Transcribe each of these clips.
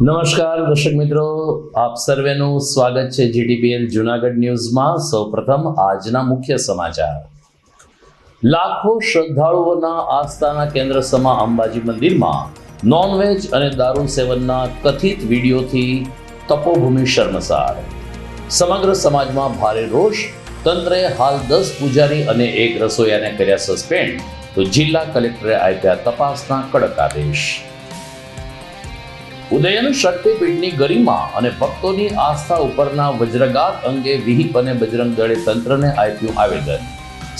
નમસ્કાર દર્શક મિત્રો, આપ સર્વેનું સ્વાગત છે જીટીપીએલ જૂનાગઢ ન્યૂઝમાં। સૌપ્રથમ આજના મુખ્ય સમાચાર। લાખો શ્રદ્ધાળુઓના આસ્થાના કેન્દ્ર સમા અંબાજી મંદિરમાં નોનવેજ અને દારૂ સેવનના કથિત વિડીયોથી તપોભૂમિ શર્મસાર। સમગ્ર સમાજમાં ભારે રોષ। તંત્રે હાલ 10 પૂજારી અને 1 રસોઈયાને કર્યા સસ્પેન્ડ, તો જિલ્લા કલેક્ટરે આપ્યા તપાસના કડક આદેશ। ઉદયન શક્તિપીઠની ગરિમા અને ભક્તોની આસ્થા ઉપરના વજ્રઘાત અંગે વિહિપ અને બજરંગ દળે તંત્રને આપ્યું આવેદન।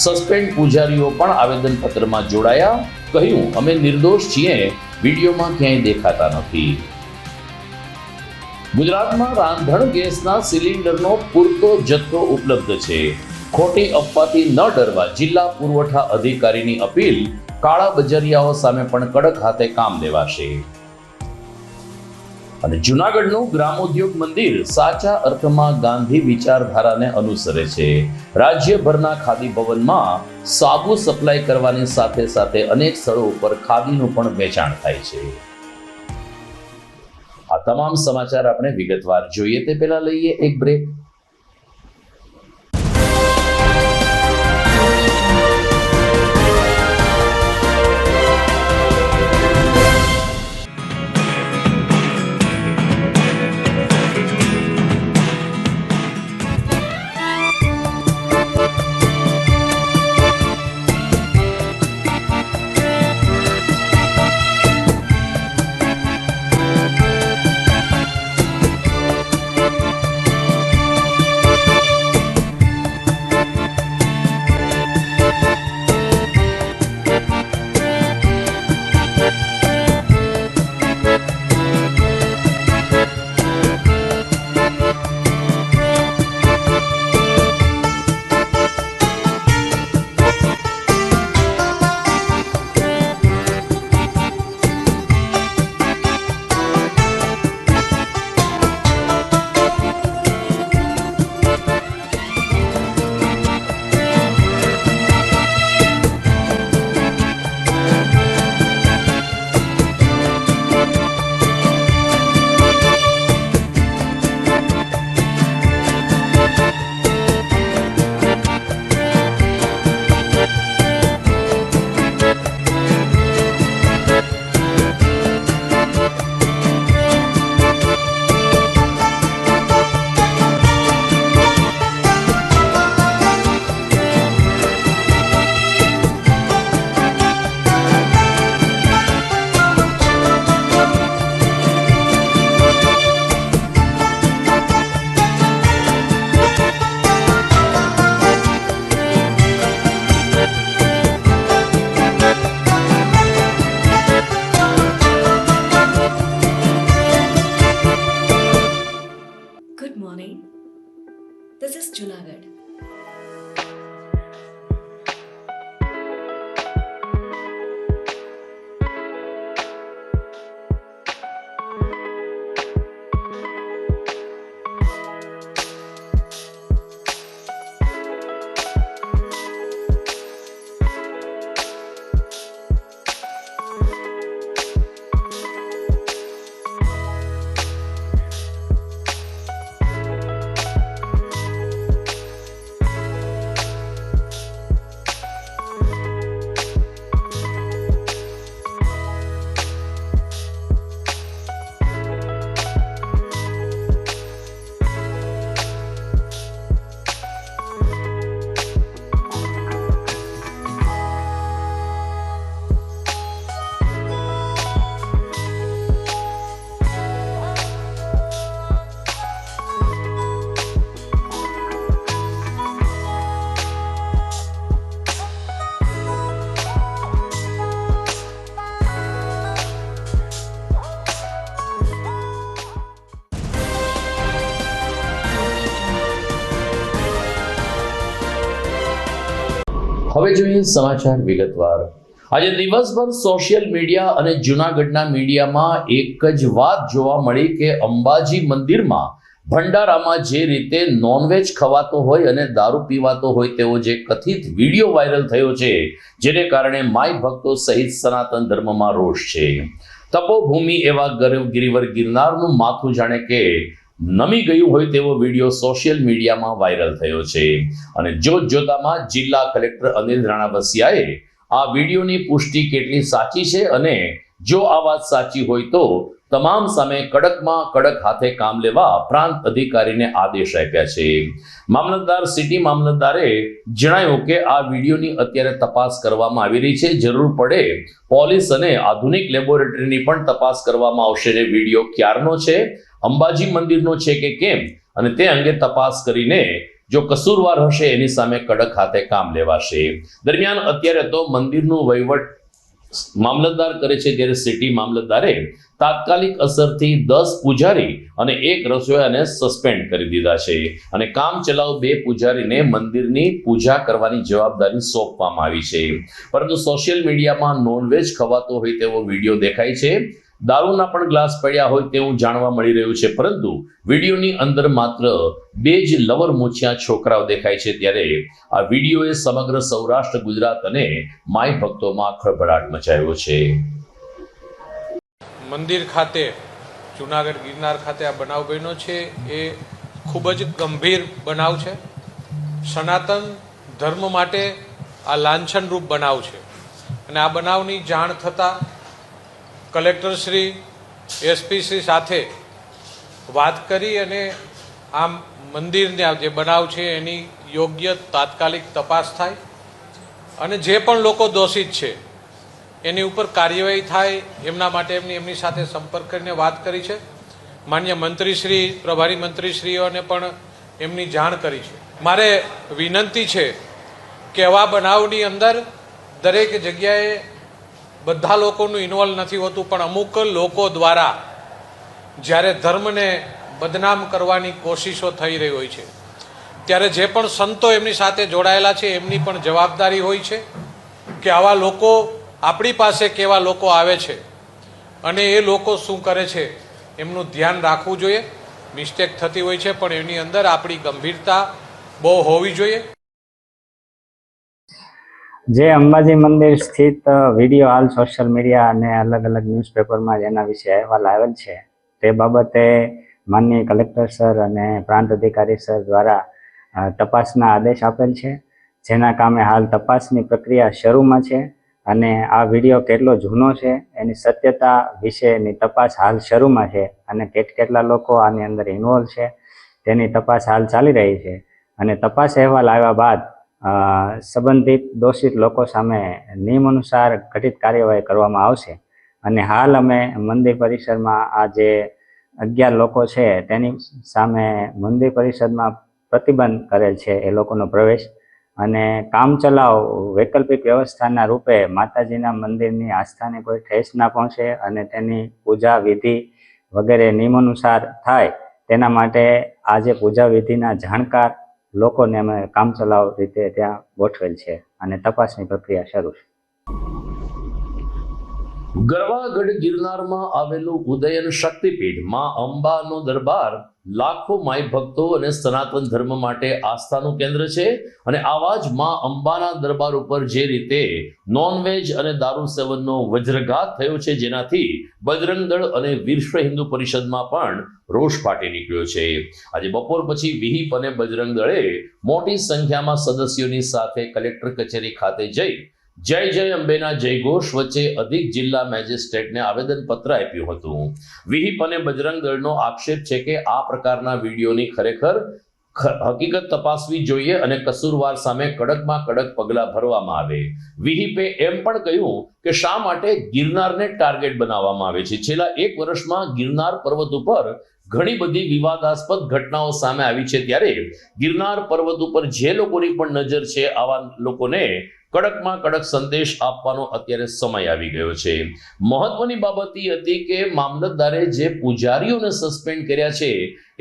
સસ્પેન્ડ પૂજારીઓ પણ આવેદન પત્રમાં જોડાયા। કહ્યું, અમે નિર્દોષ છીએ, વિડીયોમાં ક્યાંય દેખાતા નથી। ગુજરાતમાં રાંધણ ગેસના સિલિન્ડરનો પૂરતો જથ્થો ઉપલબ્ધ છે। ખોટી અફવાથી ન ડરવા જિલ્લા પુરવઠા અધિકારીની અપીલ। કાળા બજારિયાઓ સામે પણ કડક હાથે કામ લેવાશે। અને જૂનાગઢનું ગ્રામોદ્યોગ મંદિર સાચા અર્થમાં ગાંધી વિચારધારાને અનુસરે છે। રાજ્યભરના ખાદી ભવનમાં સાબુ સપ્લાય કરવાની સાથે સાથે અનેક સ્થળો ઉપર ખાદીનું પણ વેચાણ થાય છે। આ તમામ સમાચાર આપણે વિગતવાર જોઈએ તે પહેલા લઈએ એક break. Good morning. This is Junagadh. હવે જોઈએ સમાચાર વિગતવાર। આજે દિવસભર સોશિયલ મીડિયા અને જૂનાગઢના મીડિયામાં એક જ વાત જોવા મળી કે અંબાજી મંદિરમાં ભંડારામાં જે રીતે નોનવેજ ખવાતો હોય અને દારૂ પીવાતો હોય તેવો જે કથિત વિડીયો વાયરલ થયો છે, જેને કારણે માય ભક્તો સહિત સનાતન ધર્મમાં રોષ છે। તપોભૂમિ એવા ગિરિવર ગિરનારનું માથું જાણે કે નમી ગયું હોય તેવો વિડીયો સોશિયલ મીડિયામાં વાયરલ થયો છે અને જોતામાં જિલ્લા કલેક્ટર અનિલ રાણાવસિયાએ આ વિડીયોની પુષ્ટિ કેટલી સાચી છે અને જો આ વાત સાચી હોય તો તમામ સામે કડકમાં કડક હાથે કામ લેવા પ્રાંત અધિકારીને આદેશ આપ્યા છે. મામલતદાર સિટી મામલતદારે જણાવ્યું કે આ વિડીયોની અત્યારે તપાસ કરવામાં આવી રહી છે. જરૂર પડે પોલીસ અને આધુનિક લેબોરેટરીની પણ તપાસ કરવામાં આવશે. ને વિડીયો ક્યારનો છે, અંબાજી મંદિરનો છે કે કેમ, અને તે અંગે તપાસ કરીને જો કસૂરવાર હશે એની સામે કડક હાથે કામ લેવાશે. દરમિયાન અત્યારે તો મંદિરનું વહીવટ મામલતદાર કરે છે, ત્યારે સિટી મામલતદારે તાત્કાલિક અસરથી 10 પૂજારી અને 1 રસોઈયાને સસ્પેન્ડ કરી દીધા છે અને કામ ચલાવ 2 પૂજારીને મંદિરની પૂજા કરવાની જવાબદારી સોંપવામાં આવી છે. પરંતુ સોશિયલ મીડિયામાં નોનવેજ ખવાતો હોય તેવો વિડીયો દેખાય છે. દારૂના પણ ગ્લાસ પડ્યા હોય તેવું જાણવા મળી રહ્યું છે. પરંતુ વિડીયોની અંદર માત્ર 2 જ લવર મૂછિયા છોકરાઓ દેખાય છે. ત્યારે આ વિડીયોએ સમગ્ર સૌરાષ્ટ્ર, ગુજરાત અને માય ભક્તોમાં ખળભળાટ મચાવ્યો છે. મંદિર ખાતે, જુનાગઢ ગિરનાર ખાતે આ બનાવ બન્યો છે એ ખૂબ જ ગંભીર બનાવ છે. સનાતન ધર્મ માટે આ લાંછનરૂપ બનાવ છે અને આ બનાવની જાણ થતાં કલેક્ટરશ્રી, એસપીશ્રી સાથે વાત કરી અને આમ મંદિરના જે બનાવ છે એની યોગ્ય તાત્કાલિક તપાસ થાય અને જે પણ લોકો દોષિત છે એની ઉપર કાર્યવાહી થાય એમના માટે એમની સાથે સંપર્ક કરીને વાત કરી છે. માન્ય મંત્રીશ્રી, પ્રભારી મંત્રીશ્રીઓને પણ એમની જાણ કરી છે. મારે વિનંતી છે કે આવા બનાવની અંદર દરેક જગ્યાએ બધા લોકોનું ઇન્વોલ્વ નથી હોતું, પણ અમુક લોકો દ્વારા જ્યારે ધર્મને બદનામ કરવાની કોશિશો થઈ રહી હોય છે ત્યારે જે પણ સંતો એમની સાથે જોડાયેલા છે એમની પણ જવાબદારી હોય છે કે આવા લોકો આપણી પાસે કેવા લોકો આવે છે અને એ લોકો શું કરે છે એમનું ધ્યાન રાખવું જોઈએ. મિસ્ટેક થતી હોય છે પણ એની અંદર આપણી ગંભીરતા બહુ હોવી જોઈએ. જે અંબાજી મંદિર સ્થિત વિડીયો હાલ સોશિયલ મીડિયા અને અલગ અલગ ન્યૂઝપેપરમાં જેના વિશે અહેવાલ આવેલ છે તે બાબતે માનનીય કલેક્ટર સર અને પ્રાંત અધિકારી સર દ્વારા તપાસના આદેશ આપેલ છે, જેના કામે હાલ તપાસની પ્રક્રિયા શરૂમાં છે અને આ વિડીયો કેટલો જૂનો છે એની સત્યતા વિશેની તપાસ હાલ શરૂમાં છે અને કેટલા લોકો આની અંદર ઇન્વોલ્વ છે તેની તપાસ હાલ ચાલી રહી છે અને તપાસ અહેવાલ આવ્યા બાદ સંબંધિત દોષિત લોકો સામે નિયમ અનુસાર ઘટિત કાર્યવાહી કરવામાં આવશે. અને હાલ અમે મંદિર પરિસરમાં આ જે 11 લોકો છે તેની સામે મંદિર પરિસરમાં પ્રતિબંધ કરેલ છે એ લોકોનો પ્રવેશ, અને કામચલાઉ વૈકલ્પિક વ્યવસ્થાના રૂપે માતાજીના મંદિરની આસ્થાને કોઈ ઠેસ ના પહોંચે અને તેની પૂજા વિધિ વગેરે નિયમાનુસાર થાય તેના માટે આ જે પૂજા વિધિના જાણકાર લોકોને અમે કામચલાઉ રીતે ત્યાં ગોઠવેલ છે અને તપાસની પ્રક્રિયા શરૂ છે. ગરવાગઢ ગિરનારમાં આવેલું ઉદયન શક્તિપીઠ માં અંબાનો દરબાર લાખો માય ભક્તો અને સનાતન ધર્મ માટે આસ્થાનું કેન્દ્ર છે અને આવા જ માં અંબાના દરબાર ઉપર જે રીતે નોનવેજ અને દારૂ સેવનનો વજ્રઘાત થયો છે, જેનાથી બજરંગ દળ અને વિશ્વ હિન્દુ પરિષદમાં પણ રોષ ફાટી નીકળ્યો છે. આજે બપોર પછી વિહિપ અને બજરંગ દળે મોટી સંખ્યામાં સદસ્યોની સાથે કલેક્ટર કચેરી ખાતે જઈ જય જય અંબેના જયઘોષ વચ્ચે અધિક જિલ્લા મેજિસ્ટ્રેટને આવેદનપત્ર આપ્યું હતું. વિહિપ અને બજરંગ દળનો આક્ષેપ છે કે આ પ્રકારના વિડીયોની ખરેખર હકીકત તપાસવી જોઈએ અને કસૂરવાર સામે કડકમાં કડક પગલાં ભરવામાં આવે. વિહિપે એમ પણ કહ્યું કે શા માટે ગિરનારને ટાર્ગેટ બનાવવામાં આવે છે. છેલ્લા 1 વર્ષમાં ગિરનાર પર્વત ઉપર ઘણી બધી વિવાદાસ્પદ ઘટનાઓ સામે આવી છે, ત્યારે ગિરનાર પર્વત ઉપર જે લોકોની પણ નજર છે આવા લોકોને કડકમાં કડક સંદેશ આપવાનો અત્યારે સમય આવી ગયો છે. મહત્વની બાબત એ હતી કે મામલતદારે જે પૂજારીઓને સસ્પેન્ડ કર્યા છે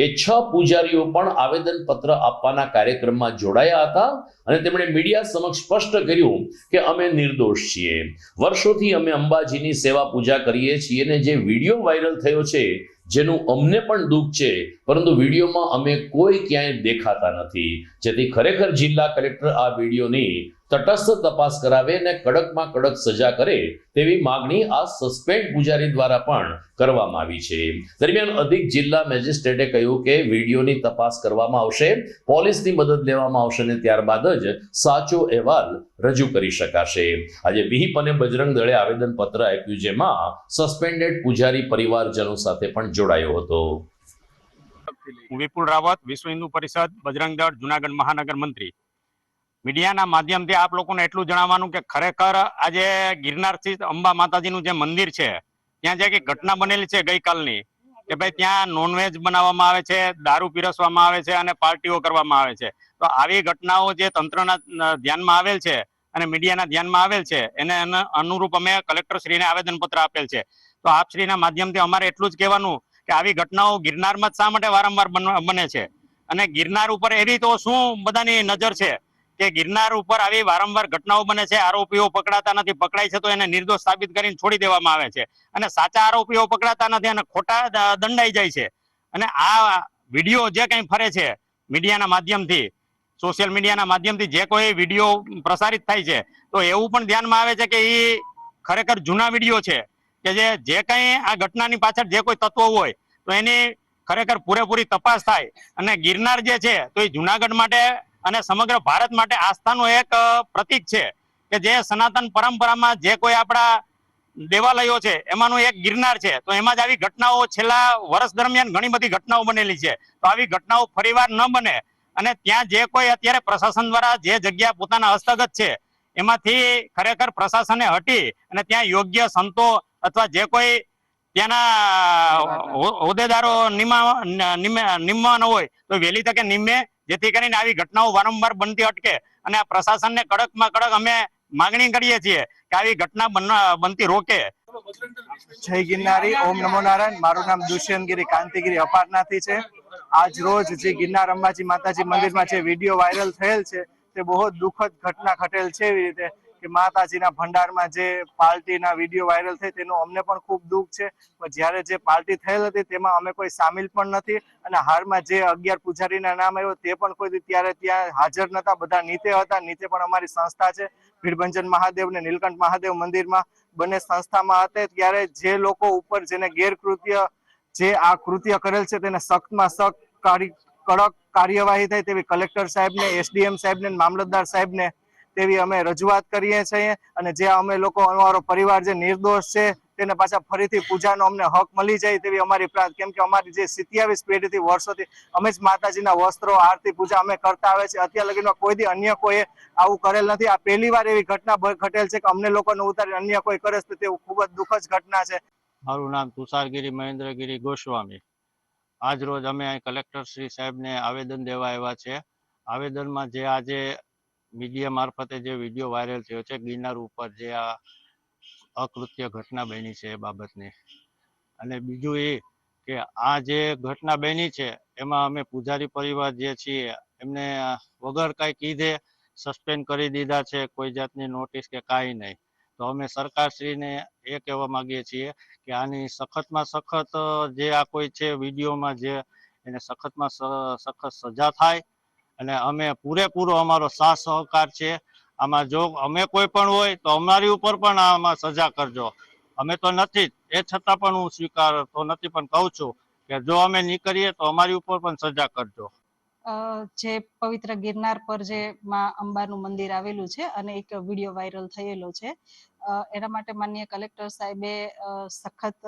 એ 6 પૂજારીઓ પણ આવેદનપત્ર આપવાના કાર્યક્રમમાં જોડાયા હતા અને તેમણે મીડિયા સમક્ષ સ્પષ્ટ કર્યું કે અમે નિર્દોષ છીએ, વર્ષોથી અમે અંબાજીની સેવા પૂજા કરીએ છીએ અને જે વિડીયો વાયરલ થયો છે જેનું અમને પણ દુઃખ છે, પરંતુ વિડીયોમાં અમે કોઈ ક્યાંય દેખાતા નથી, જેથી ખરેખર જિલ્લા કલેક્ટર આ વિડીયોની તટસ્થ તપાસ કરાવે અને કડકમાં કડક સજા કરે તેવી માગણી આ સસ્પેન્ડ પૂજારી દ્વારા પણ કરવામાં આવી છે. દરમિયાન અધિક જિલ્લા મેજિસ્ટ્રેટે કહ્યું કે વિડીયોની તપાસ કરવામાં આવશે, પોલીસની મદદ લેવામાં આવશે અને ત્યારબાદ જ સાચો અહેવાલ રજૂ કરી શકાશે. આજે વિહિપ અને બજરંગ દળે આવેદનપત્ર આપ્યું, જેમાં સસ્પેન્ડેડ પૂજારી પરિવારજનો સાથે પણ જોડાયો હતો. હું વિપુલ રાવત, વિશ્વ હિન્દુ પરિષદ, બજરંગ દળ, જુનાગઢ મહાનગર મંત્રી. મીડિયાના માધ્યમથી આપ લોકોને એટલું જણાવવાનું કે ખરેખર આજે ગિરનાર સ્થિત અંબા માતાજીનું જે મંદિર છે ત્યાં જે કંઈક ઘટના બનેલી છે ગઈકાલની, કે ભાઈ ત્યાં નોનવેજ બનાવવામાં આવે છે, દારૂ પીરસવામાં આવે છે અને પાર્ટીઓ કરવામાં આવે છે. તો આવી ઘટનાઓ જે તંત્રના ધ્યાનમાં આવેલ છે અને મીડિયાના ધ્યાનમાં આવેલ છે એને અનુરૂપ અમે કલેક્ટરશ્રીને આવેદનપત્ર આપેલ છે. તો આપશ્રીના માધ્યમથી અમારે એટલું જ કહેવાનું કે આવી ઘટનાઓ ગિરનારમાં જ શા માટે વારંવાર બને છે અને ગિરનાર ઉપર એવી તો શું બધાની નજર છે કે ગિરનાર ઉપર આવી વારંવાર ઘટનાઓ બને છે, આરોપીઓ પકડાતા નથી, પકડાય છે તો એને નિર્દોષ સાબિત કરીને છોડી દેવામાં આવે છે અને સાચા આરોપીઓ પકડાતા નથી અને ખોટા દંડાઈ જાય છે. અને આ વિડીયો જે કંઈ ફરે છે મીડિયાના માધ્યમથી, સોશિયલ મીડિયાના માધ્યમથી જે કોઈ વિડીયો પ્રસારિત થાય છે તો એવું પણ ધ્યાનમાં આવે છે કે એ ખરેખર જૂના વિડીયો છે કે જે કંઈ આ ઘટનાની પાછળ જે કોઈ તત્વો હોય તો એની ખરેખર પૂરેપૂરી તપાસ થાય. અને ગિરનાર જે છે તો એ જુનાગઢ માટે અને સમગ્ર ભારત માટે આસ્થાનું એક પ્રતીક છે કે જે સનાતન પરંપરામાં જે કોઈ આપણા દેવાલયો છે એમાંનું એક ગિરનાર છે. તો એમાં જ આવી ઘટનાઓ છેલ્લા વર્ષ દરમિયાન ઘણી બધી ઘટનાઓ બનેલી છે. તો આવી ઘટનાઓ ફરીવાર ન બને અને ત્યાં જે કોઈ અત્યારે પ્રશાસન દ્વારા જે જગ્યા પોતાના હસ્તગત છે એમાંથી ખરેખર પ્રશાસને હટી અને ત્યાં યોગ્ય સંતો અથવા જે કોઈ ત્યાંના હોદ્દેદારો નિમવાનો હોય તો વહેલી તકે નિમે, જેથી કરીને આવી ઘટનાઓ વારંવાર બનતી અટકે. અને આ પ્રશાસનને કડકમાં કડક અમે માગણી કરીએ છીએ કે આવી ઘટના બનતી રોકે. જય ગિરનારી, ઓમ નમો નારાયણ. મારું નામ દુષ્યંતગીરી કાંતિગીરી અપારનાથી છે. આજ રોજ જે ગિરનાર અંબાજી માતાજી મંદિરમાં જે વિડીયો વાયરલ થયેલ છે તે બહુ દુઃખદ ઘટના ઘટેલ છે. એવી રીતે કે માતાજીના ભંડારમાં જે પાર્ટીના વિડીયો વાયરલ થઈ તેનું અમને પણ ખૂબ દુઃખ છે. પણ જ્યારે જે પાર્ટી થયેલ હતી તેમાં અમે કોઈ સામેલ પણ નથી અને હાલમાં જે 11 પૂજારીના નામ આવ્યો તે પણ કોઈ ત્યારે ત્યાં હાજર નતા, બધા નીચે હતા. નીચે પણ અમારી સંસ્થા છે ભીડભંજન મહાદેવ ને નીલકંઠ મહાદેવ મંદિરમાં, બંને સંસ્થામાં હતા. ત્યારે જે લોકો ઉપર જેને ગેરકૃત્ય જે આ કૃત્ય કરેલ છે તેને સખ્તમાં સખ્ત કડક કાર્યવાહી થાય તેવી કલેક્ટર સાહેબને, એસડીએમ સાહેબને, મામલતદાર સાહેબને તેવી અમે રજૂઆત કરીએ છીએ. અને જે અમે લોકો અમારો પરિવાર જે નિર્દોષ છે તેને પાછા ફરીથી પૂજાનો અમને હક મળી જાય તેવી અમારી પ્રાર્થના. કેમ કે અમારી જે 27 પેઢીથી વર્ષોથી અમે જ માતાજીના વસ્ત્રો, આરતી, પૂજા અમે કરતા આવે છે. અત્યાર લગીમાં કોઈ દી અન્ય કોઈ આવું કરેલ નથી. આ પહેલી વાર એવી ઘટના ઘટેલ છે કે અમને લોકોને ઉતારી અન્ય કોઈ કરે છે. તે ખૂબ જ દુઃખદ ઘટના છે. મારું નામ તુષારગીરી મહેન્દ્રગીરી ગોસ્વામી. આજ રોજ અમે અહીં કલેક્ટર શ્રી સાહેબને આવેદન દેવા આવ્યા છે. આવેદનમાં જે આજે મીડિયા મારફતે જે વિડીયો વાયરલ થયો છે ગિરનાર ઉપર જે આ અકૃત્ય ઘટના બની છે એ બાબતની, અને બીજું એ કે આ જે ઘટના બની છે એમાં અમે પૂજારી પરિવાર જે છીએ એમને વગર કાંઈ કીધે સસ્પેન્ડ કરી દીધા છે, કોઈ જાતની નોટિસ કે કાંઈ નહીં. તો અમે સરકારશ્રીને એ કહેવા માંગીએ છીએ કે આની સખતમાં સખત જે આ કોઈ છે વિડીયોમાં જે એને સખતમાં સખત સજા થાય અને અમે પૂરેપૂરો અમારો સાથ સહકાર છે આમાં. જો અમે કોઈ પણ હોય તો અમારી ઉપર પણ આમાં સજા કરજો. અમે તો નથી જ, એ છતાં પણ હું સ્વીકારતો નથી, પણ કહું છું કે જો અમે નીકળીએ તો અમારી ઉપર પણ સજા કરજો. જે પવિત્ર ગિરનાર પર જે માં અંબાનું મંદિર આવેલું છે અને એક વિડીયો વાયરલ થયેલો છે, એના માટે માનનીય કલેક્ટર સાહેબે સખત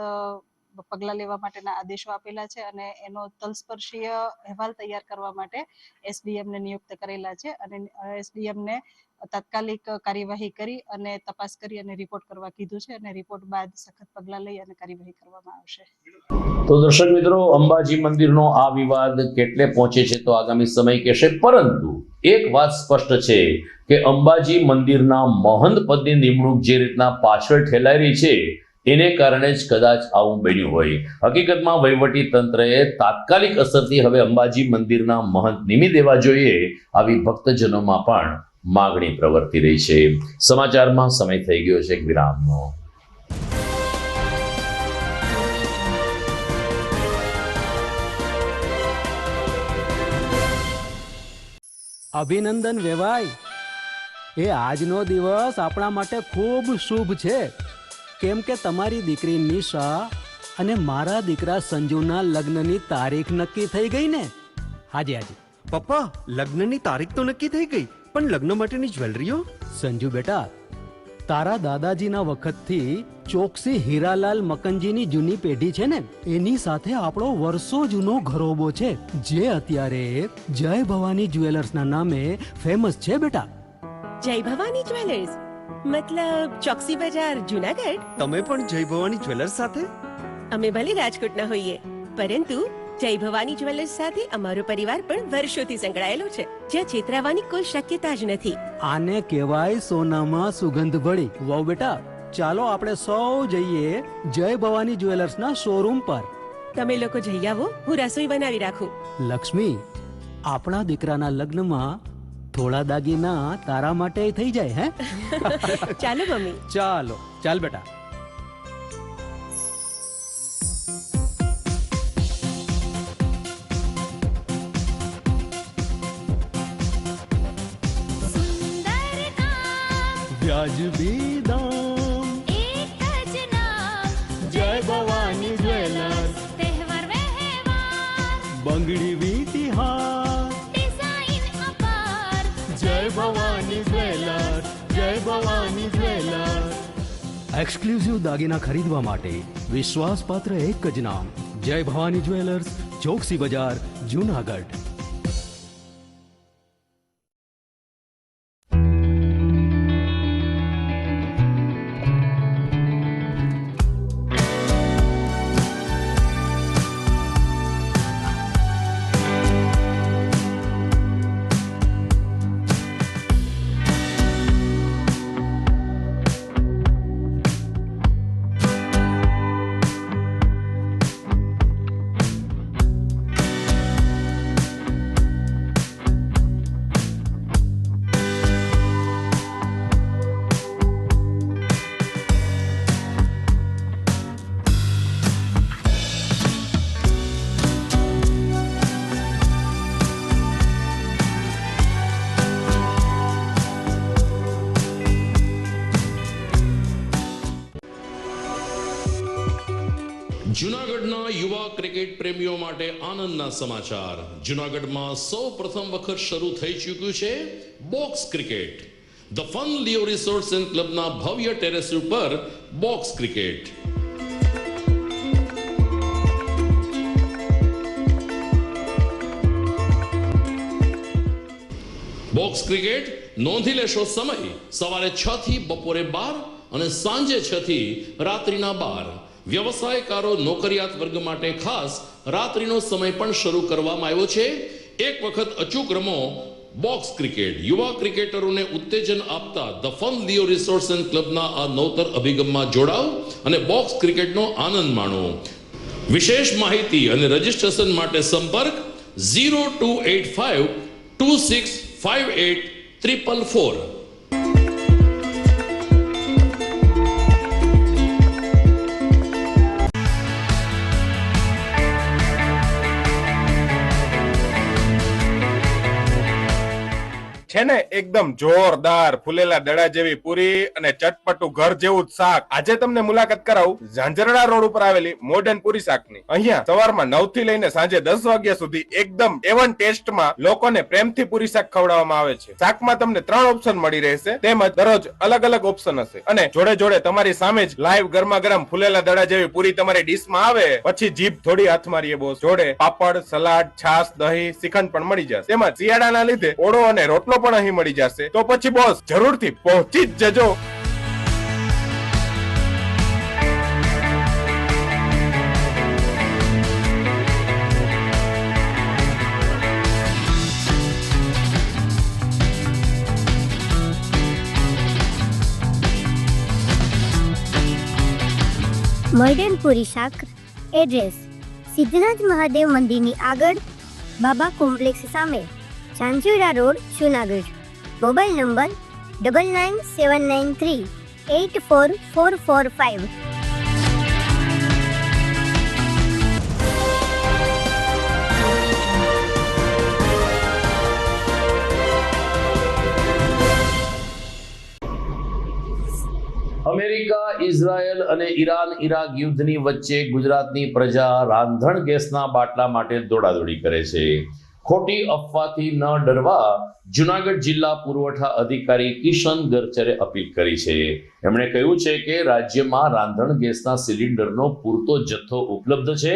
પગલાં લેવા માટેના આદેશો આપેલા છે અને એનો તલસ્પર્શીય અહેવાલ તૈયાર કરવા માટે એસડીએમને નિયુક્ત કરેલા છે અને એસડીએમને તાત્કાલિક કાર્યવાહી કરી અને તપાસ કરી અને રિપોર્ટ કરવા કીધું છે અને રિપોર્ટ બાદ સખત પગલાં લઈ અને કાર્યવાહી કરવામાં આવશે. તો દર્શક મિત્રો, અંબાજી મંદિરનો આ વિવાદ કેટલે પહોંચે છે તો આગામી સમય કહેશે, પરંતુ એક વાત સ્પષ્ટ છે કે અંબાજી મંદિરના મહંત પદની નિમણૂક જે રીતના પાછળ ઠેલાઈ રહી છે એને કારણે જ કદાચ આવું બન્યું હોય. હકીકતમાં વહીવટી તંત્રએ તાત્કાલિક અસરથી હવે અંબાજી મંદિરના મહંત નિમી દેવા જોઈએ, આવી ભક્તજનોમાં પણ માગણી પ્રવર્તી રહી છે. સમાચારમાં સમય થઈ ગયો છે એક વિરામનો. અભિનંદન વેવાય, એ આજનો દિવસ આપણા માટે ખૂબ શુભ છે, કેમ કે તમારી દીકરી નિશા અને મારા દીકરા સંજુના લગ્નની તારીખ નક્કી થઈ ગઈ ને. હાજી હાજી. પપ્પા, લગ્નની તારીખ તો નક્કી થઈ ગઈ, પણ લગ્ન માટેની જ્વેલરીઓ? સંજુ બેટા, તારા દાદાજીના વખતથી ચોકસી હીરાલાલ મકનજીની જૂની પેઢી છે ને, એની સાથે આપણો વર્ષો જૂનો ઘરોબો છે, જે અત્યારે જય ભવાની જ્વેલર્સના નામે ફેમસ છે બેટા. જય ભવાની જ્વેલર્સ મતલબ ચોકસી બજાર જુનાગઢ? તમે પણ જય ભવાની જ્વેલર્સ સાથે? અમે ભલે રાજકોટના હોઈએ, પરંતુ જય ભવાની જ્વેલર્સ સાથે અમારો પરિવાર પણ વર્ષોથી સંકળાયેલો છે, જ્યાં છેતરાવાની કોઈ શક્યતા જ નથી. આને કહેવાય સોનામાં સુગંધ ભળી. વહુ બેટા, ચાલો આપણે સૌ જઈએ જય ભવાની જ્વેલર્સના શોરૂમ પર. તમે લોકો જઈ આવો, હું રસોઈ બનાવી રાખું. લક્ષ્મી, આપણા દીકરાના લગ્નમાં થોડા દાગીના તારા માટે થઈ જાય. હે ચાલો મમ્મી. ચાલો ચાલ બેટા. વ્યાજબી દામ, એક જ નામ, જય ભવાની જ્વેલર્સ. તહેવાર વ્યવહાર, બંગડી વીટી હાર, ડિઝાઇન અપાર, જય ભવાની જ્વેલર્સ, જય ભવાની જ્વેલર્સ. એક્સક્લુઝિવ દાગીના ખરીદવા માટે વિશ્વાસપાત્ર એક જ નામ, જય ભવાની જ્વેલર્સ, ચોકસી બજાર, જુનાગઢ. જૂનાગઢના યુવા ક્રિકેટ પ્રેમીઓ માટે આનંદના સમાચાર. જૂનાગઢમાં સૌ પ્રથમ વખત શરૂ થઈ ચૂક્યું છે box cricket. The Fun Leo Resorts and ક્લબના ભવ્ય ટેરેસ ઉપર બોક્સ ક્રિકેટ. બોક્સ ક્રિકેટ નોંધી લેશો સમય સવારે 6 થી બપોરે 12 અને સાંજે 6 થી રાત્રિના 12. વ્યવસાયકારો નોકરિયાત વર્ગ માટે ખાસ રાત્રિનો સમય પણ શરૂ કરવામાં આવ્યો છે. એક વખત અચૂક રમો બોક્સ ક્રિકેટ. યુવા ક્રિકેટરોને ઉત્તેજન આપતા the Fun Leo Resorts and ક્લબના આ નવતર અભિગમમાં જોડાઓ અને બોક્સ ક્રિકેટનો આનંદ માણો. વિશેષ માહિતી અને રજીસ્ટ્રેશન માટે સંપર્ક 0285 2658 444. છે ને એકદમ જોરદાર ફૂલેલા દડા જેવી પૂરી અને ચટપટું ઘર જેવું જ શાક. આજે તમને મુલાકાત કરાવું ઝાંઝરડા રોડ ઉપર આવેલી મોડર્ન પૂરી શાકની. અહીંયા સવારમાં 9 થી લઈને સાંજે 10 વાગ્યા સુધી એકદમ એવન ટેસ્ટમાં લોકોને પ્રેમથી પૂરી શાક ખવડાવવામાં આવે છે. શાકમાં તમને 3 ઓપ્શન મળી રહેશે, તેમજ દરરોજ અલગ અલગ ઓપ્શન હશે, અને જોડે જોડે તમારી સામે જ લાઈવ ગરમા ગરમ ફૂલેલા દડા જેવી પૂરી તમારી ડીશમાં આવે પછી જીભ થોડી હાથ મારીએ બોસ. જોડે પાપડ, સલાડ, છાશ, દહીં, શ્રીખંડ પણ મળી જશે. તેમજ શિયાળાના લીધે ઓળો અને રોટલો પણ અહીં મળી જશે. તો પછી બોસ જરૂરથી પહોંચી જ જજો. મોડર્ન પૂરી શાક. એડ્રેસ સિદ્ધનાથ મહાદેવ મંદિરની આગળ, બાબા કોમ્પ્લેક્સ સામે, Zanzarda road, Junagadh. Mobile number 9979384445. America, Israel અને ઈરાક યુદ્ધની વચ્ચે ગુજરાતની પ્રજા રાંધણ ગેસના બાટલા માટે દોડાદોડી કરે છે. ખોટી અફવાથી ન ડરવા જુનાગઢ જિલ્લા પુરવઠા અધિકારી કિશન ગરચરે અપીલ કરી છે. એમણે કહ્યું છે કે રાજ્યમાં રાંધણ ગેસના સિલિન્ડરનો પૂરતો જથ્થો ઉપલબ્ધ છે.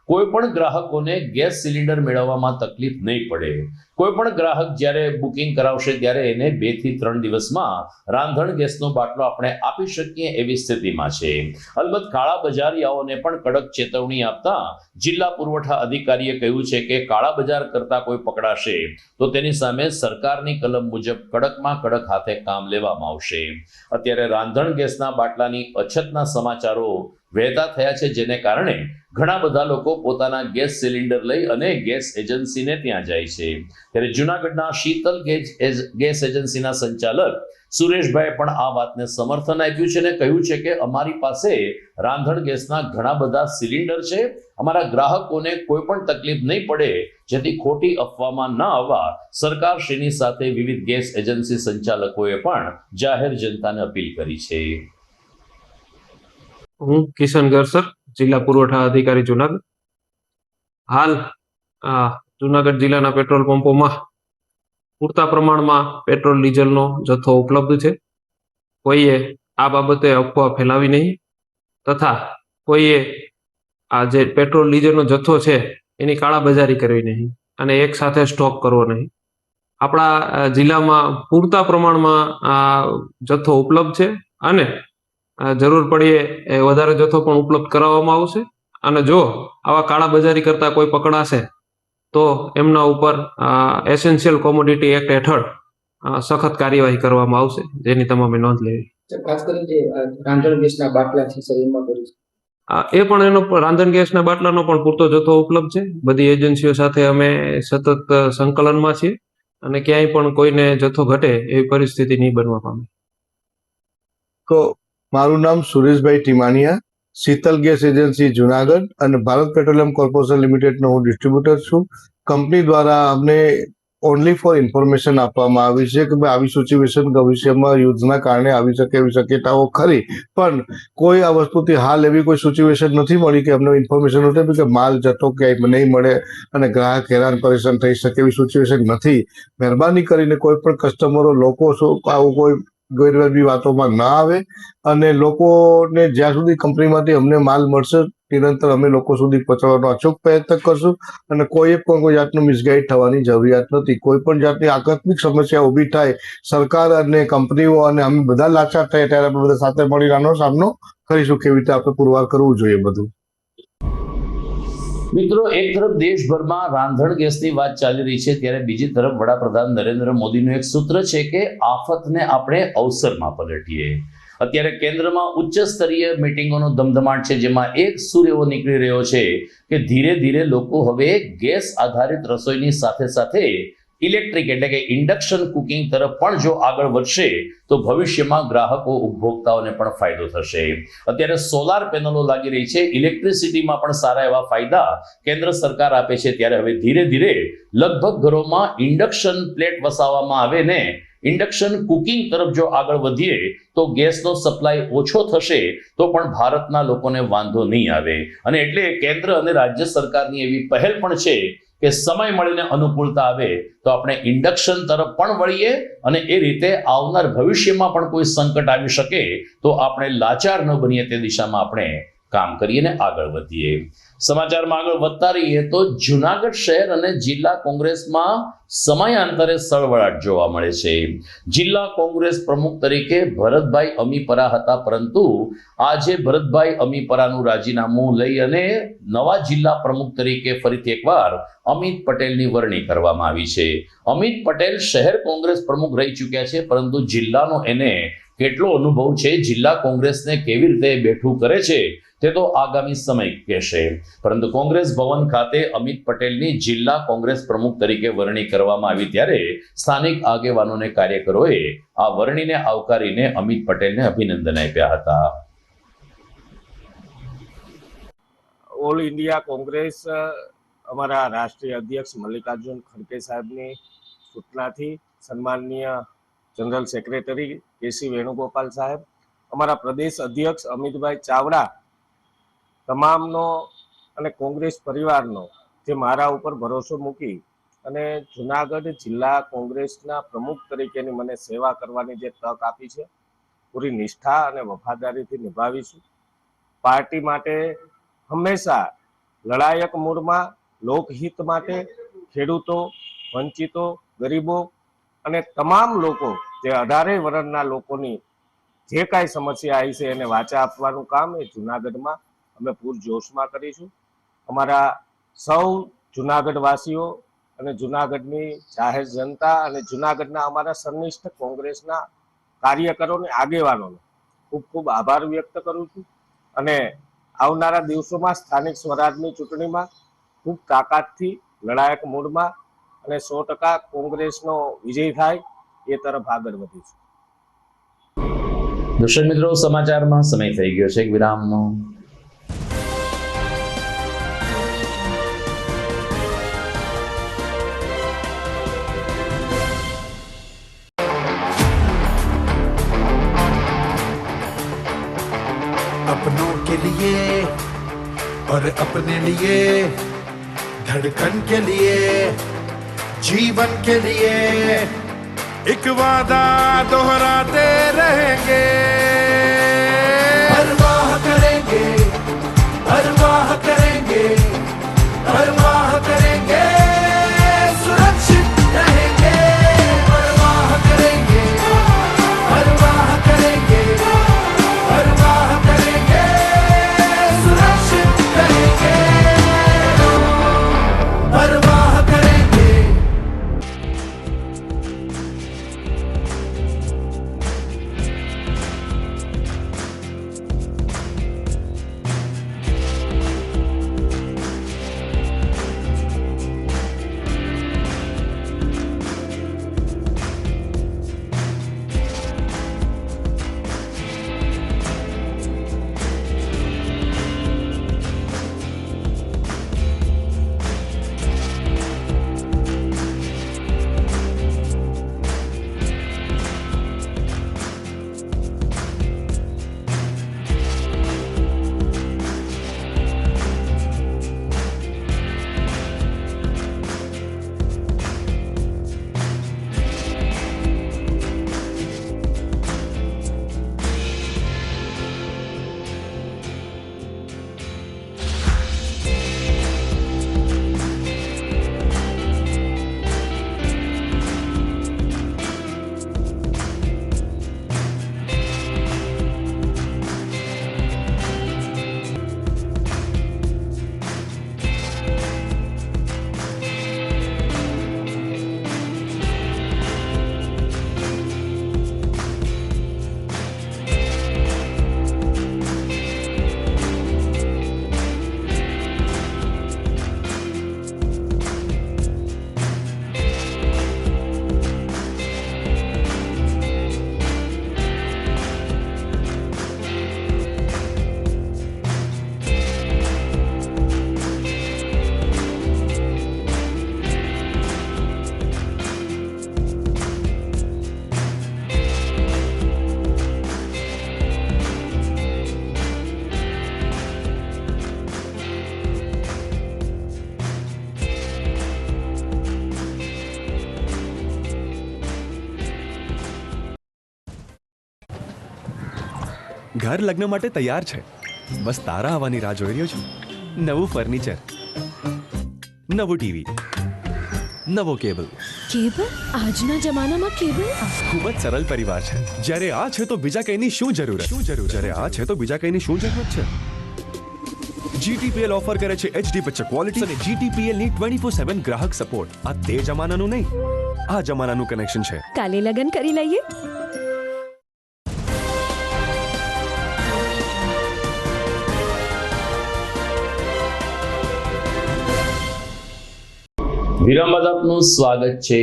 કોઈ પણ ગ્રાહકોને ગેસ સિલિન્ડર મેળવવામાં તકલીફ નહીં પડે. કોઈ પણ ગ્રાહક જ્યારે બુકિંગ કરાવશે ત્યારે એને 2 થી 3 દિવસમાં રાંધણ ગેસનો બાટલો આપણે આપી શકીએ એવી સ્થિતિમાં છે. અલબત્ત કાળા બજારિયાઓને પણ કડક ચેતવણી આપતા જિલ્લા પુરવઠા અધિકારીએ કહ્યું છે કે કાળા બજાર કરતા કોઈ પકડાશે તો તેની સામે સરકારની કલમ મુજબ કડકમાં કડક હાથે કામ લેવામાં આવશે. અત્યારે રાંધણ ગેસના બાટલાની અછતના સમાચારો વહેતા થયા છે, જેને કારણે ઘણા બધા લોકો પોતાના ગેસ સિલિન્ડર લઈ અને ગેસ એજન્સીને ત્યાં જાય છે. ત્યારે જૂનાગઢના શીતલ ગેસ એજન્સીના સંચાલક સુરેશભાઈ પણ આ વાતને સમર્થન આપ્યું છે અને કહ્યું છે કે અમારી પાસે રાંધણ ગેસના ઘણા બધા સિલિન્ડર છે. અમારા ગ્રાહકોને કોઈ પણ તકલીફ નહીં પડે, જેથી ખોટી અફવામાં ન આવવા સરકારશ્રીની સાથે વિવિધ ગેસ એજન્સી સંચાલકોએ પણ જાહેર જનતાને અપીલ કરી છે. હું કિશન ગરસર, જિલ્લા પુરવઠા અધિકારી જુનાગઢ. હાલ જુનાગઢ જિલ્લાના પેટ્રોલ પંપોમાં પૂરતા પ્રમાણમાં પેટ્રોલ ડીઝલનો જથ્થો ઉપલબ્ધ છે. કોઈએ આ બાબતે અફવા ફેલાવી નહીં તથા કોઈએ આ જે પેટ્રોલ ડીઝલનો જથ્થો છે એની કાળાબજારી કરવી નહીં અને એક સાથે સ્ટોક કરવો નહીં. આપણા જિલ્લામાં પૂરતા પ્રમાણમાં આ જથ્થો ઉપલબ્ધ છે અને જરૂર પડીએ એ વધારે જથ્થો પણ ઉપલબ્ધ કરાવવામાં આવશે. અને જો આવા કાળાબજારી કરતા કોઈ પકડાશે તો એમના ઉપર એસેન્શિયલ કોમોડિટી એક્ટ હેઠળ સખત કાર્યવાહી કરવામાં આવશે, જેની તમામે નોંધ લેવી. ખાસ કરીને જે રાંધણ ગેસના બાટલા છે સર, એમાં એ પણ એનો રાંધણ ગેસના બાટલાનો પણ પૂરતો જથ્થો ઉપલબ્ધ છે. બધી એજન્સીઓ સાથે અમે સતત સંકલનમાં છીએ અને ક્યાંય પણ કોઈને જથ્થો ઘટે એવી પરિસ્થિતિ નહીં બનવા પામે. તો મારું નામ સુરેશભાઈ ટીમાનિયા, શીતલ ગેસ એજન્સી જુનાગઢ અને ભારત પેટ્રોલિયમ કોર્પોરેશન લિમિટેડનો હું ડિસ્ટ્રીબ્યુટર છું. કંપની દ્વારા અમને ઓનલી ફોર ઇન્ફોર્મેશન આપવામાં આવી છે કે ભાઈ આવી સિચ્યુએશન ભવિષ્યમાં યુદ્ધના કારણે આવી શકે એવી શક્યતાઓ ખરી, પણ કોઈ આ વસ્તુથી હાલ એવી કોઈ સિચ્યુએશન નથી મળી કે અમને ઇન્ફોર્મેશન નથી કે માલ જથ્થો ક્યાંય નહીં મળે અને ગ્રાહક હેરાન પરેશાન થઈ શકે એવી સિચ્યુએશન નથી. મહેરબાની કરીને કોઈ પણ કસ્ટમરો લોકો આવું કોઈ ગેરવાજબી વાતોમાં ના આવે અને લોકોને જ્યાં સુધી કંપનીમાંથી અમને માલ મળશે નિરંતર અમે લોકો સુધી પહોંચાડવાનો અચૂક પ્રયત્ન કરશું અને કોઈ જાતનું મિસગાઈડ થવાની જરૂરિયાત નથી. કોઈ પણ જાતની આકસ્મિક સમસ્યા ઊભી થાય, સરકાર અને કંપનીઓ અને અમે બધા લાચાર થાય ત્યારે આપણે બધા સાથે મળીને આનો સામનો કરીશું. કેવી રીતે આપણે પુરવાર કરવું જોઈએ બધું. મિત્રો, એક તરફ દેશભરમાં રાંધણ ગેસની વાત ચાલી રહી છે, ત્યારે બીજી તરફ વડાપ્રધાન નરેન્દ્ર મોદીનું એક સૂત્ર છે કે આફતને આપણે અવસરમાં પલટીએ. અત્યારે કેન્દ્રમાં ઉચ્ચ સ્તરીય મિટિંગોનો ધમધમાટ છે, જેમાં એક સૂર એવો નીકળી રહ્યો છે કે ધીરે ધીરે લોકો હવે ગેસ આધારિત રસોઈની સાથે સાથે ઇલેક્ટ્રિક એટલે કે ઇન્ડક્શન કુકિંગ તરફ પણ જો આગળ વધશે તો ભવિષ્યમાં ગ્રાહકો ઉપભોક્તાઓને પણ ફાયદો થશે. અત્યારે સોલાર પેનલો લાગી રહી છે, ઇલેક્ટ્રિસિટીમાં પણ સારા એવા ફાયદા કેન્દ્ર સરકાર આપે છે, ત્યારે હવે ધીરે ધીરે લગભગ ઘરોમાં ઇન્ડક્શન પ્લેટ વસાવવામાં આવે ને ઇન્ડક્શન કુકિંગ તરફ જો આગળ વધીએ તો ગેસનો સપ્લાય ઓછો થશે તો પણ ભારતના લોકોને વાંધો નહીં આવે. અને એટલે કેન્દ્ર અને રાજ્ય સરકારની એવી પહેલ પણ છે કે સમય મળીને અનુકૂળતા આવે તો આપણે ઇન્ડક્શન તરફ પણ વળીએ અને એ રીતે આવનાર ભવિષ્યમાં પણ કોઈ સંકટ આવી શકે તો આપણે લાચાર ન બનીએ તે દિશામાં આપણે કામ કરીએ ને આગળ વધીએ. સમાચારમાં આગળ વધતા રહીએ તો જુનાગઢ શહેર અને જિલ્લા કોંગ્રેસમાં સમયાંતરે સળવળાટ જોવા મળે છે. જિલ્લા કોંગ્રેસ પ્રમુખ તરીકે ભરતભાઈ અમીપરા હતા, પરંતુ આજે ભરતભાઈ અમીપરાનું રાજીનામું લઈ અને નવા જિલ્લા પ્રમુખ તરીકે ફરીથી એકવાર અમિત પટેલની વરણી કરવામાં આવી છે. અમિત પટેલ શહેર કોંગ્રેસ પ્રમુખ રહી ચૂક્યા છે, પરંતુ જિલ્લાનો એને કેટલો અનુભવ છે, જિલ્લા કોંગ્રેસને કેવી રીતે બેઠું કરે છે તે તો આગામી સમય કહેશે. પરંતુ કોંગ્રેસ ભવન ખાતે અમિત પટેલની જિલ્લા કોંગ્રેસ પ્રમુખ તરીકે વરણી કરવામાં આવી ત્યારે સ્થાનિક આગેવાનો અને કાર્યકરોએ આ વરણીને આવકારીને અમિત પટેલને અભિનંદન આપ્યા હતા. ઓલ ઇન્ડિયા કોંગ્રેસ અમારા રાષ્ટ્રીય અધ્યક્ષ મલ્લિકાર્જુન ખડગે સાહેબની સૂચનાથી સન્માનનીય જનરલ સેક્રેટરી કેસી વેણુગોપાલ સાહેબ, અમારા પ્રદેશ અધ્યક્ષ અમિતભાઈ ચાવડા તમામનો અને કોંગ્રેસ પરિવારનો જે મારા ઉપર ભરોસો મૂકી અને જુનાગઢ જિલ્લા કોંગ્રેસના પ્રમુખ તરીકેની મને સેવા કરવાની જે તક આપી છે, પૂરી નિષ્ઠા અને વફાદારીથી નિભાવીશું. પાર્ટી માટે હંમેશા લડાયક મૂળમાં લોકહિત માટે ખેડૂતો, વંચિતો, ગરીબો અને તમામ લોકો જે 18 વર્ષના લોકોની જે કાંઈ સમસ્યા આવી છે એને વાચા આપવાનું કામ એ જુનાગઢમાં અમે પૂરજોશમાં કરીશું. અમારા સૌ જુનાગઢવાસીઓ અને જુનાગઢની જાહેર જનતા અને જુનાગઢના અમારા સનિષ્ઠ કોંગ્રેસના કાર્યકરોને, આગેવાનોનો ખૂબ ખૂબ આભાર વ્યક્ત કરું છું અને આવનારા દિવસોમાં સ્થાનિક સ્વરાજની ચૂંટણીમાં ખૂબ તાકાતથી લડાયક મૂડમાં અને 100% કોંગ્રેસનો વિજય થાય એ તરફ આગળ વધીશું. દર્શક મિત્રો, સમાચારમાં સમય થઈ ગયો છે એક વિરામનો. अपनों के लिए और अपने लिए, धड़कन के लिए, जीवन के लिए एक वादा दोहराते रहेंगे. परवाह करेंगे, परवाह करेंगे, परवाह करेंगे, सुरक्षित रहेंगे. परवाह करेंगे, परवाह करेंगे, परवाह करेंगे, सुरक्षित रहेंगे. परवाह करेंगे. ઘર લગ્ન માટે તૈયાર છે, બસ તારા આવવાની રાહ જોઈ રહ્યો છું. નવું ફર્નિચર, નવું ટીવી, નવો કેબલ. કેબલ? આજના જમાનામાં કેબલ? ખૂબ જ સરળ પરિવાર છે. જ્યારે આ છે તો બીજા કઈની શું જરૂરત? જ્યારે આ છે તો બીજા કઈની શું જરૂરત છે? GTPL ઓફર કરે છે HD પિક્ચર ક્વોલિટી અને GTPL ની 24/7 ગ્રાહક સપોર્ટ. આ તે જમાનાનું નહીં, આ જમાનાનું કનેક્શન છે. કાલે લગન કરી લઈએ. વિરામ બાદ આપનું સ્વાગત છે.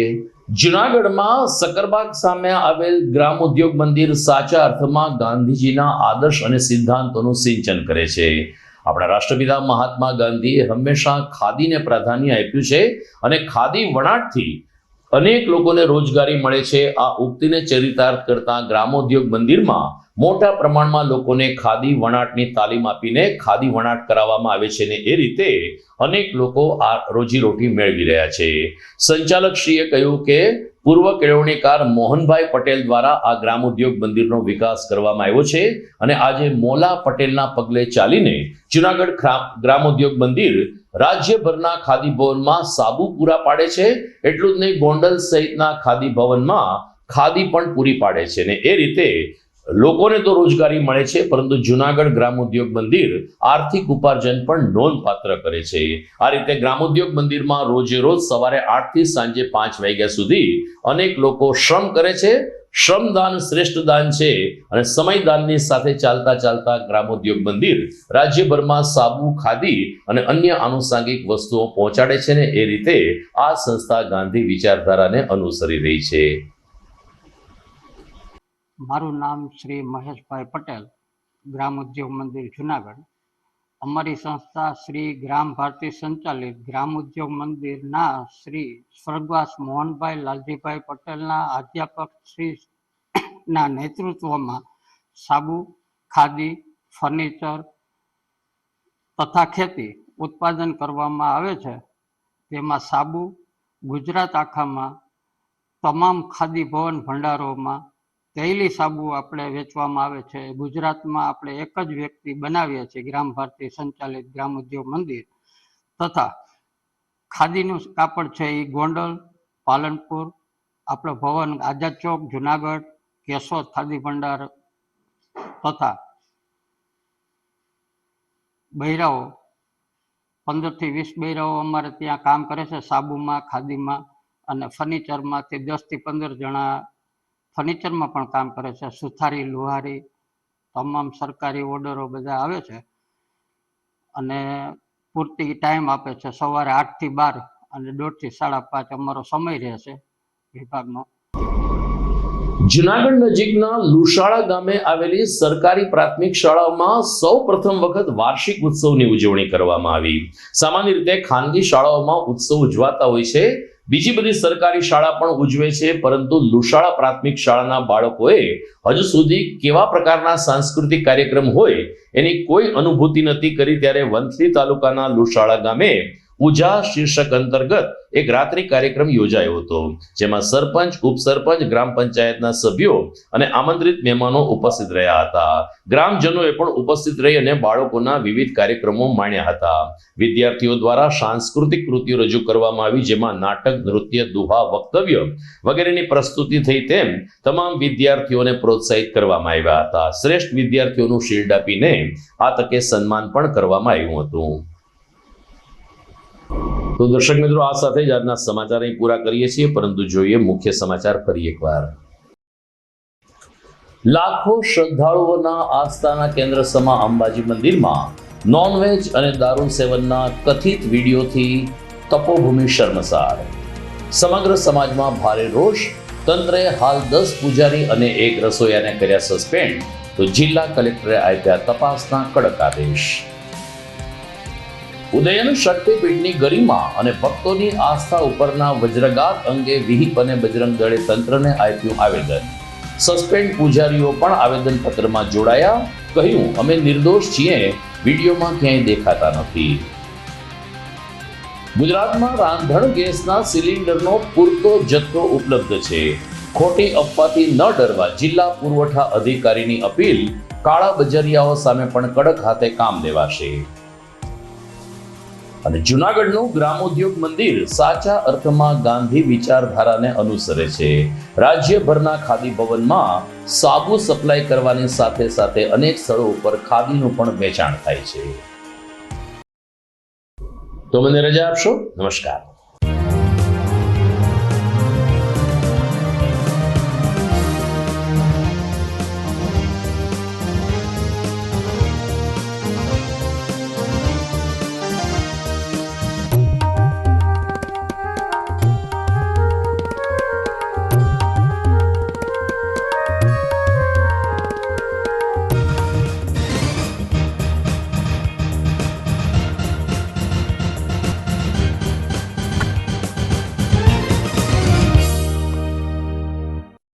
જુનાગઢમાં સકરબાગ સામે આવેલ ગ્રામ ઉદ્યોગ મંદિર સાચા અર્થમાં ગાંધીજીના આદર્શ અને સિદ્ધાંતોનું સિંચન કરે છે. આપણા રાષ્ટ્રપિતા મહાત્મા ગાંધીએ હંમેશા ખાદીને પ્રાધાન્ય આપ્યું છે અને ખાદી વણાટથી અનેક લોકોને રોજગારી મળે છે. આ ઉક્તિને ચરિતાર્થ કરતા ગ્રામોદ્યોગ મંદિરમાં મોટા પ્રમાણમાં લોકોને ખાદી વણાટની તાલીમ આપીને ખાદી વણાટ કરાવવામાં આવે છે, ને એ રીતે અનેક લોકો આ રોજીરોટી મેળવી રહ્યા છે. સંચાલકશ્રીએ કહ્યું કે પૂર્વ કેળવણીકાર મોહનભાઈ પટેલ દ્વારા આ ગ્રામ ઉદ્યોગ મંદિરનો વિકાસ કરવામાં આવ્યો છે અને આજે મોલા પટેલના પગલે ચાલીને જુનાગઢ ગ્રામ ઉદ્યોગ મંદિર રાજ્યભરના ખાદી ભવનમાં સાબુ પૂરા પાડે છે. એટલું જ નહીં, ગોંડલ સહિતના ખાદી ભવનમાં ખાદી પણ પૂરી પાડે છે, ને એ રીતે લોકોને તો રોજગારી મળે છે, પરંતુ જુનાગઢ ગ્રામ ઉદ્યોગ મંદિર આર્થિક ઉપાર્જન પણ નોંધપાત્ર કરે છે. આ રીતે ગ્રામ ઉદ્યોગ મંદિરમાં રોજે રોજ સવારે 8 થી સાંજે 5 વાગ્યા સુધી અનેક લોકો શ્રમ કરે છે. શ્રમદાન શ્રેષ્ઠ દાન છે અને સમયદાનની સાથે ચાલતા ચાલતા ગ્રામ ઉદ્યોગ મંદિર રાજ્યભરમાં સાબુ, ખાદી અને અન્ય આનુષાંગિક વસ્તુઓ પહોંચાડે છે, ને એ રીતે આ સંસ્થા ગાંધી વિચારધારાને અનુસરી રહી છે. મારું નામ શ્રી મહેશભાઈ પટેલ, ગ્રામ ઉદ્યોગ મંદિર જુનાગઢ. અમારી સંસ્થા શ્રી ગ્રામ ભારતી સંચાલિત ગ્રામ ઉદ્યોગ મંદિરના શ્રી સ્વર્ગવાસ મોહનભાઈ લાલજીભાઈ પટેલના અધ્યાપક શ્રી ના નેતૃત્વમાં સાબુ, ખાદી, ફર્નિચર તથા ખેતી ઉત્પાદન કરવામાં આવે છે. તેમાં સાબુ ગુજરાત આખામાં તમામ ખાદી ભવન ભંડારોમાં તૈલી સાબુ આપણે વેચવામાં આવે છે. ગુજરાતમાં આપણે એક જ વ્યક્તિ બનાવીએ છીએ, ગ્રામ ભારતી સંચાલિત ગ્રામ ઉદ્યોગ મંદિર. તથા ખાદીનું કાપડ છે એ ગોંડલ, પાલનપુર, આપણો ભવન આઝાદ ચોક જુનાગઢ, કેશોદ ખાદી ભંડાર તથા બૈરાઓ 15 થી 20 બૈરાઓ અમારે ત્યાં કામ કરે છે સાબુમાં, ખાદીમાં અને ફર્નિચરમાંથી 10 થી 15 જણા ફર્નિચરમાં પણ કામ કરે છે. સુથારી, લુહારી, તમામ સરકારી ઓર્ડરો બધા આવે છે અને પૂરતી ટાઈમ આપે છે. સવારે 8 થી 12 અને 1:30 થી 5:30 અમારો સમય રહેશે વિભાગનો. જુનાગઢ નજીકના લુશાળા ગામે આવેલી સરકારી પ્રાથમિક શાળાઓમાં સૌ પ્રથમ વખત વાર્ષિક ઉત્સવની ઉજવણી કરવામાં આવી. સામાન્ય રીતે ખાનગી શાળાઓમાં ઉત્સવ ઉજવાતા હોય છે, બીજી બધી સરકારી શાળા પણ ઉજવે છે, પરંતુ લુશાળા પ્રાથમિક શાળાના બાળકોએ હજુ સુધી કેવા પ્રકારના સાંસ્કૃતિક કાર્યક્રમ હોય એની કોઈ અનુભૂતિ નથી કરી. ત્યારે વંથલી તાલુકાના લુશાળા ગામે ઉજા શીર્ષક અંતર્ગત એક રાત્રિ કાર્યક્રમ યોજાયો હતો, જેમાં સરપંચ, ઉપસરપંચ, ગ્રામ પંચાયતના સભ્યો અને આમંત્રિત મહેમાનો ઉપસ્થિત રહ્યા હતા. ગ્રામજનોએ પણ ઉપસ્થિત રહી અને બાળકોના વિવિધ કાર્યક્રમો માણ્યા હતા. વિદ્યાર્થીઓ દ્વારા સાંસ્કૃતિક કૃતિઓ રજૂ કરવામાં આવી, જેમાં નાટક, નૃત્ય, દુહા, વક્તવ્ય વગેરેની પ્રસ્તુતિ થઈ. તેમ તમામ વિદ્યાર્થીઓને પ્રોત્સાહિત કરવામાં આવ્યા હતા. શ્રેષ્ઠ વિદ્યાર્થીઓનું શિલ્ડ આપીને આ તકે સન્માન પણ કરવામાં આવ્યું હતું. તો દર્શક મિત્રો, આ સાથે જ આજના સમાચાર અહીં પૂરા કરીએ છીએ, પરંતુ જોઈએ મુખ્ય સમાચાર ફરી એકવાર. લાખો શ્રદ્ધાળુઓના આસ્થાના કેન્દ્ર સમા અંબાજી મંદિરમાં નોનવેજ અને દારૂ સેવનના કથિત વિડીયોથી તપોભૂમિ શર્મસાર. સમગ્ર સમાજમાં ભારે રોષ. તંત્રે હાલ 10 પૂજારી અને 1 રસોઈયાને કર્યા સસ્પેન્ડ, તો જિલ્લા કલેક્ટરે આપ્યા તપાસના કડક આદેશ. ઉદયન શક્તિપીઠની ગરિમા અને ભક્તોની આસ્થા ઉપરના વજ્રઘાત અંગે વિહિપ અને બજરંગ દળે તંત્રને આપ્યું આવેદન. સસ્પેન્ડ પૂજારીઓ પણ આવેદન પત્રમાં જોડાયા. કહ્યું, અમે નિર્દોષ છીએ, વિડીયોમાં ક્યાંય દેખાતા નથી. ગુજરાતમાં રાંધણ ગેસના સિલિન્ડરનો પૂરતો જથ્થો ઉપલબ્ધ છે. ખોટી અફવાથી ન ડરવા જિલ્લા પુરવઠા અધિકારીની અપીલ. કાળા બજારિયાઓ સામે પણ કડક હાથે કામ લેવાશે. અને જુનાગઢનું ગ્રામોદ્યોગ મંદિર સાચા અર્થમાં ગાંધી વિચારધારાને અનુસરે છે. રાજ્યભરના ખાદી ભવનમાં સાબુ સપ્લાય કરવાની સાથે સાથે અનેક સ્થળો ઉપર ખાદીનું પણ વેચાણ થાય છે. તો મને રજા આપશો. નમસ્કાર.